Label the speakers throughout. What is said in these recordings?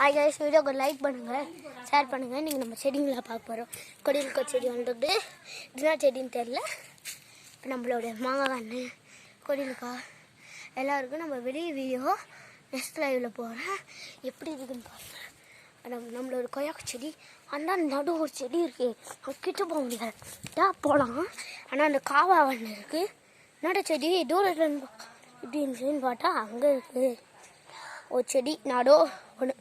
Speaker 1: Hi guys, வீடியோக்கு like பண்ணுங்கள், share பண்ணுங்கள். நீங்கள் நம்ம செடிங்களை பார்க்க போகிறோம். கொடியிருக்க செடி வந்துட்டு என்ன செடின்னு தெரில. இப்போ நம்மளோட மாங்காய் கன்று கொடியிருக்கா எல்லாருக்கும் நம்ம வெளியே வீடியோ நெக்ஸ்ட் லைவில் போகிறேன். எப்படி இருக்குதுன்னு பாருங்கள். நம்மளோட கொய்யாக்கு செடி அந்த நடு ஒரு செடி இருக்குது, கிட்ட போக முடியாது, போகலாம். ஆனால் அந்த காவா ஒன்று இருக்குது. நட செடி தூரத்தில் இப்படி இருந்துச்சுன்னு பார்த்தா அங்கே இருக்குது ஒரு செடி. நடோ ஒன்று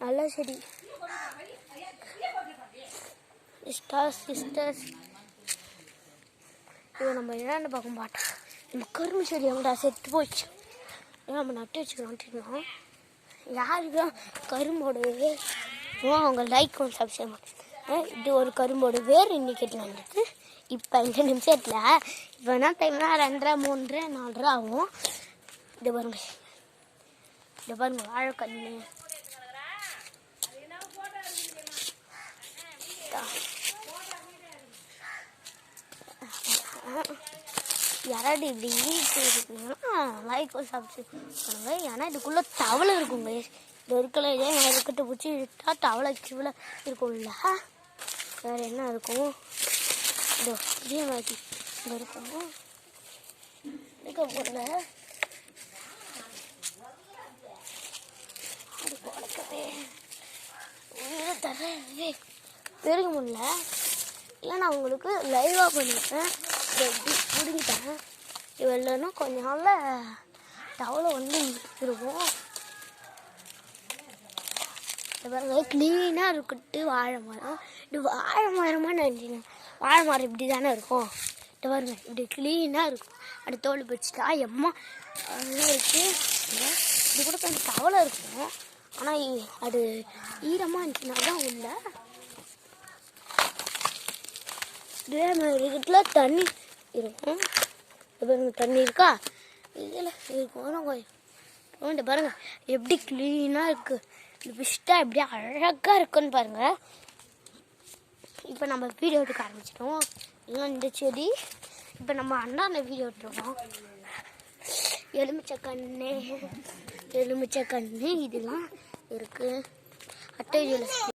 Speaker 1: நல்ல செடி. சிஸ்டர்ஸ் இதை நம்ம என்னென்னு பார்க்க மாட்டோம். நம்ம கரும்பு செடி அவங்கடா செத்து போச்சு. நம்ம நட்டு வச்சுக்கலான்ட்டு யாருக்கும் கரும்போட அவங்க லைக் ஒன்று சப்ஸ்கிரைப். இது ஒரு கரும்போட வேறு இன்னைக்கு வந்துருக்கு. இப்போ 5 நிமிஷத்தில் இப்போ என்ன டைம்னா 2:30, 3:30, 4:30 ஆகும். இது பாருங்க வாழைக்கண்ணு. யாராவது இப்படி இருக்குங்கன்னா லைக் சப்ஸ்கிரைப் பண்ணுங்க. ஏன்னா இதுக்குள்ளே தவளை இருக்குங்க. இது இருக்கல இதே கிட்ட பிடிச்சி விட்டா தவளை கிவளை இருக்கும்ல. வேறு என்ன இருக்கும்? இதோ இதே மாதிரி இங்கே இருக்கும். இருக்க போகல அது குறைக்கவே உயிரை தரவே பெருக முடியல. இல்லை நான் உங்களுக்கு லைவாக பண்ணிட்டேன். எப்படி பிடிங்கிட்டேன். இது இல்லைன்னா கொஞ்ச நாளில் தவளை வந்து இருக்கும். இது பாருங்க க்ளீனாக இருக்கட்டு வாழை மரம். இது வாழை மரமாக நினச்சிங்க. வாழை மரம் இப்படி தானே இருக்கும். இது பாருங்க இப்படி க்ளீனாக இருக்கும். அப்படி தோல் பிடிச்சிட்டா எம்மா அதெல்லாம் இருக்குது. இது கூட கொஞ்சம் தவளை இருக்கும். ஆனால் அது ஈரமாக இருந்துச்சுன்னா தான் உள்ள. இதே மாதிரி வீட்டில் தண்ணி இருக்கும். பாருங்க தண்ணி இருக்கா இதில் இருக்கும். இந்த பாருங்க எப்படி க்ளீனாக இருக்குது. இந்த பிஸ்டா எப்படி அழகாக இருக்குன்னு பாருங்கள். இப்போ நம்ம வீடியோ எடுக்க ஆரம்பிச்சிட்டோம். இல்லை இந்த செடி இப்போ நம்ம அண்ணாண்ட வீடியோ எடுத்துருக்கோம். எலுமிச்சை கன்று இதெல்லாம் இருக்குது. அட்டை